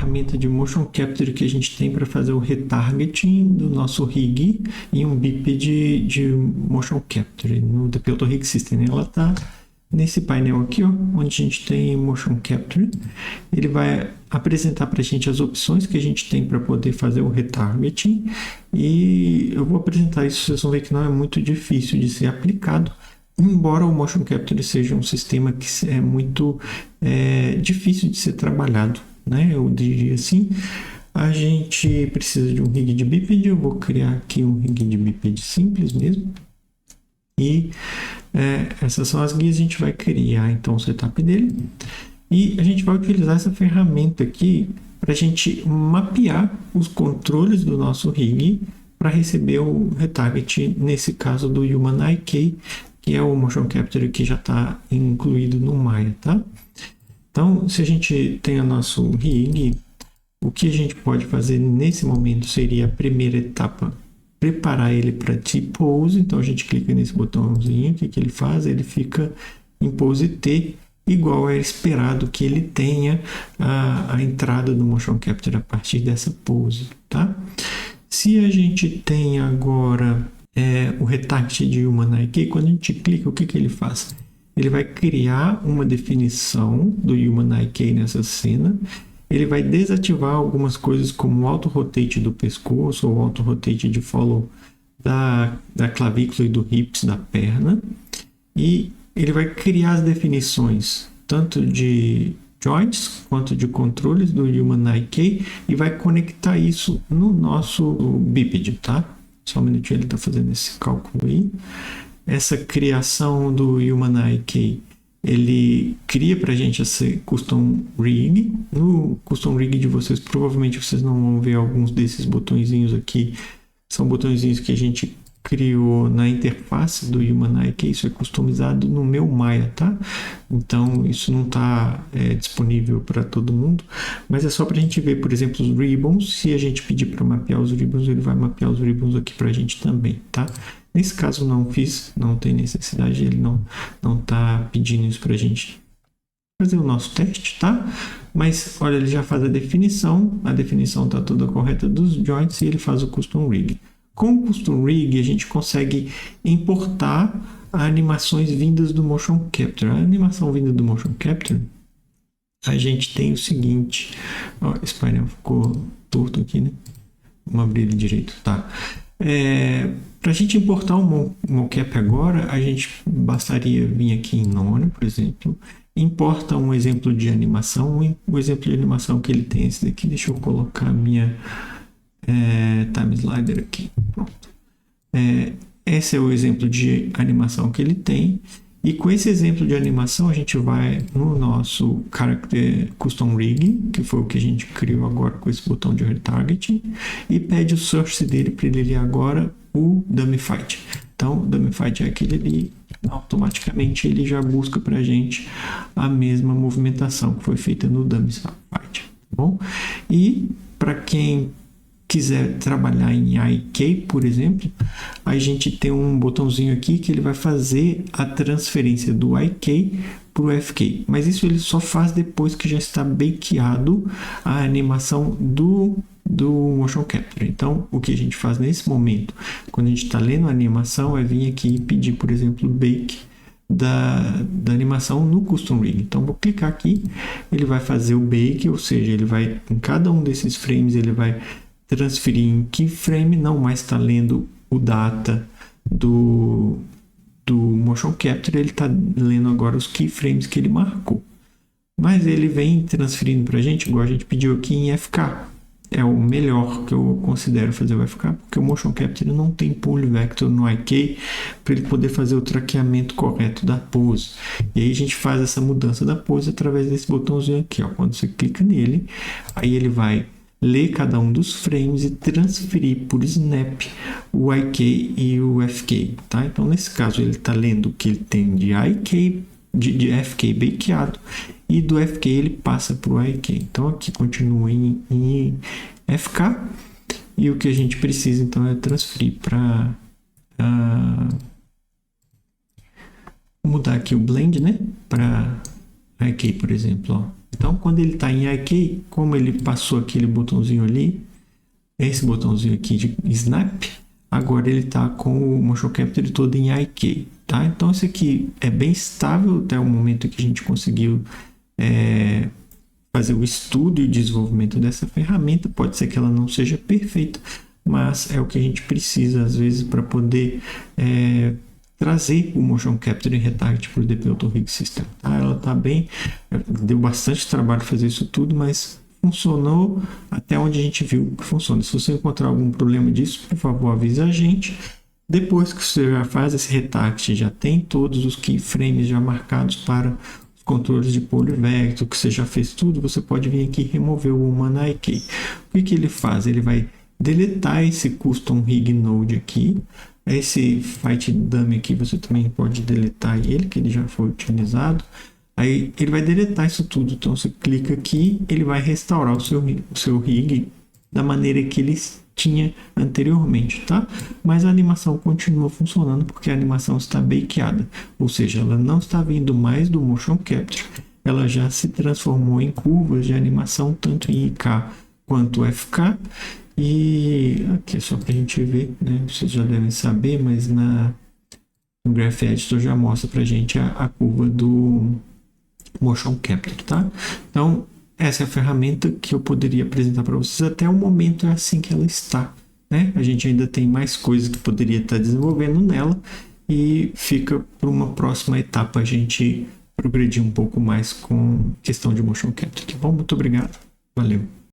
ferramenta de motion capture que a gente tem para fazer o retargeting do nosso rig em um BIP de motion capture no Piotr Rig System. Ela está nesse painel aqui, ó, onde a gente tem motion capture. Ele vai apresentar para a gente as opções que a gente tem para poder fazer o retargeting, e eu vou apresentar isso. Vocês vão ver que não é muito difícil de ser aplicado, embora o motion capture seja um sistema que é muito difícil de ser trabalhado, né? Eu diria assim. A gente precisa de um rig de biped. Eu vou criar aqui um rig de biped simples mesmo. E essas são as guias. A gente vai criar então o setup dele. E a gente vai utilizar essa ferramenta aqui para a gente mapear os controles do nosso rig para receber o retarget, nesse caso do Human IK, que é o motion capture que já está incluído no Maya, tá? Então, se a gente tem o nosso rig, o que a gente pode fazer nesse momento seria a primeira etapa, preparar ele para T-Pose. Então a gente clica nesse botãozinho, o que ele faz? Ele fica em pose T, igual é esperado que ele tenha a entrada do motion capture a partir dessa pose, tá? Se a gente tem agora o retarget de Human IK, quando a gente clica, o que ele faz? Ele vai criar uma definição do Human IK nessa cena. Ele vai desativar algumas coisas como o auto-rotate do pescoço ou o auto-rotate de follow da clavícula e do hips da perna. E ele vai criar as definições tanto de joints quanto de controles do Human IK e vai conectar isso no nosso biped, tá? Só um minutinho, ele está fazendo esse cálculo aí. Essa criação do Human IK, ele cria para a gente esse custom rig. No custom rig de vocês, provavelmente vocês não vão ver alguns desses botõezinhos aqui. São botõezinhos que a gente criou na interface do Human IK. Isso é customizado no meu Maya, tá? Então isso não está disponível para todo mundo, mas é só para a gente ver, por exemplo, os ribbons. Se a gente pedir para mapear os ribbons, ele vai mapear os ribbons aqui para a gente também, tá? Nesse caso não fiz, não tem necessidade, ele não está pedindo isso para a gente fazer o nosso teste, tá? Mas olha, ele já faz a definição está toda correta dos joints e ele faz o custom rig. Com o custom rig a gente consegue importar animações vindas do motion capture. A animação vinda do motion capture, a gente tem o seguinte, ó, esse painel ficou torto aqui, né? Vamos abrir ele direito, tá? Para a gente importar o mocap agora, a gente bastaria vir aqui em None, por exemplo, importa um exemplo de animação. O exemplo de animação que ele tem é esse daqui. Deixa eu colocar a minha time slider aqui. Pronto. Esse é o exemplo de animação que ele tem. E com esse exemplo de animação, a gente vai no nosso Character Custom Rig, que foi o que a gente criou agora com esse botão de retargeting, e pede o source dele para ele ler agora o Dummy Fight. Então, o Dummy Fight é aquele ali, automaticamente ele já busca para a gente a mesma movimentação que foi feita no Dummy Fight. Tá bom? E para quem quiser trabalhar em IK, por exemplo, a gente tem um botãozinho aqui que ele vai fazer a transferência do IK para o FK, mas isso ele só faz depois que já está bakeado a animação do motion capture. Então, o que a gente faz nesse momento, quando a gente está lendo a animação, é vir aqui e pedir, por exemplo, o bake da animação no custom rig. Então, vou clicar aqui, ele vai fazer o bake, ou seja, ele vai, em cada um desses frames, ele vai transferir em keyframe, não mais está lendo o data do motion capture, ele está lendo agora os keyframes que ele marcou. Mas ele vem transferindo para a gente, igual a gente pediu aqui em FK. É o melhor que eu considero fazer o FK, porque o motion capture não tem pull vector no IK para ele poder fazer o traqueamento correto da pose. E aí a gente faz essa mudança da pose através desse botãozinho aqui, ó. Quando você clica nele, aí ele vai ler cada um dos frames e transferir por snap o IK e o FK, tá? Então, nesse caso, ele está lendo o que ele tem de IK, de FK bakeado, e do FK ele passa para o IK. Então, aqui continua em FK, e o que a gente precisa, então, é transferir para mudar aqui o blend, né? Para IK, por exemplo. Ó. Então, quando ele está em IK, como ele passou aquele botãozinho ali, esse botãozinho aqui de Snap, agora ele está com o Motion Capture todo em IK. Tá? Então, esse aqui é bem estável até o momento que a gente conseguiu fazer o estudo e o desenvolvimento dessa ferramenta. Pode ser que ela não seja perfeita, mas é o que a gente precisa às vezes para poder trazer o Motion Capture e Retarget para o Depletor Rig System. Tá? Ela está bem, deu bastante trabalho fazer isso tudo, mas funcionou até onde a gente viu que funciona. Se você encontrar algum problema disso, por favor, avise a gente. Depois que você já faz esse retarget, já tem todos os keyframes já marcados para os controles de polyvector, que você já fez tudo, você pode vir aqui e remover o Human IK. O que ele faz? Ele vai deletar esse Custom Rig Node aqui. Esse Fight Dummy aqui você também pode deletar ele, que ele já foi utilizado. Aí ele vai deletar isso tudo. Então você clica aqui, ele vai restaurar o seu rig da maneira que ele tinha anteriormente, tá? Mas a animação continua funcionando porque a animação está bakeada, ou seja, ela não está vindo mais do Motion Capture, ela já se transformou em curvas de animação tanto em IK quanto FK. E aqui é só para a gente ver, né? Vocês já devem saber, mas no Graph Editor já mostra para a gente a curva do Motion Capture, tá? Então, essa é a ferramenta que eu poderia apresentar para vocês. Até o momento é assim que ela está, né? A gente ainda tem mais coisas que poderia estar desenvolvendo nela e fica para uma próxima etapa a gente progredir um pouco mais com questão de Motion Capture, tá bom? Muito obrigado, valeu!